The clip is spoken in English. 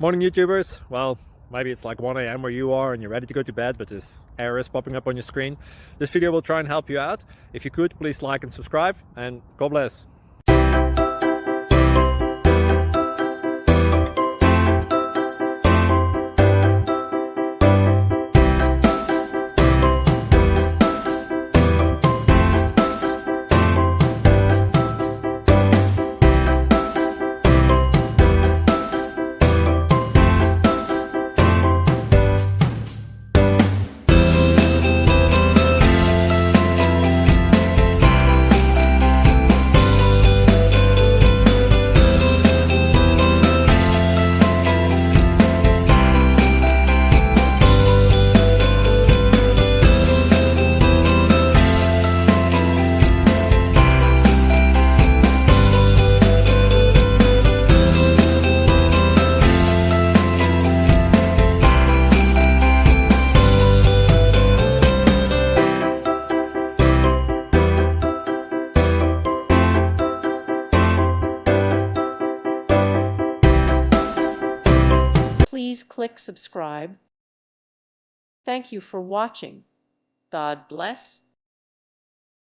Morning YouTubers. Well, maybe it's like 1 a.m. where you are and you're ready to go to bed, but this error is popping up on your screen. This video will try and help you out. If you could, please like and subscribe, and God bless. Please click subscribe. Thank you for watching. God bless.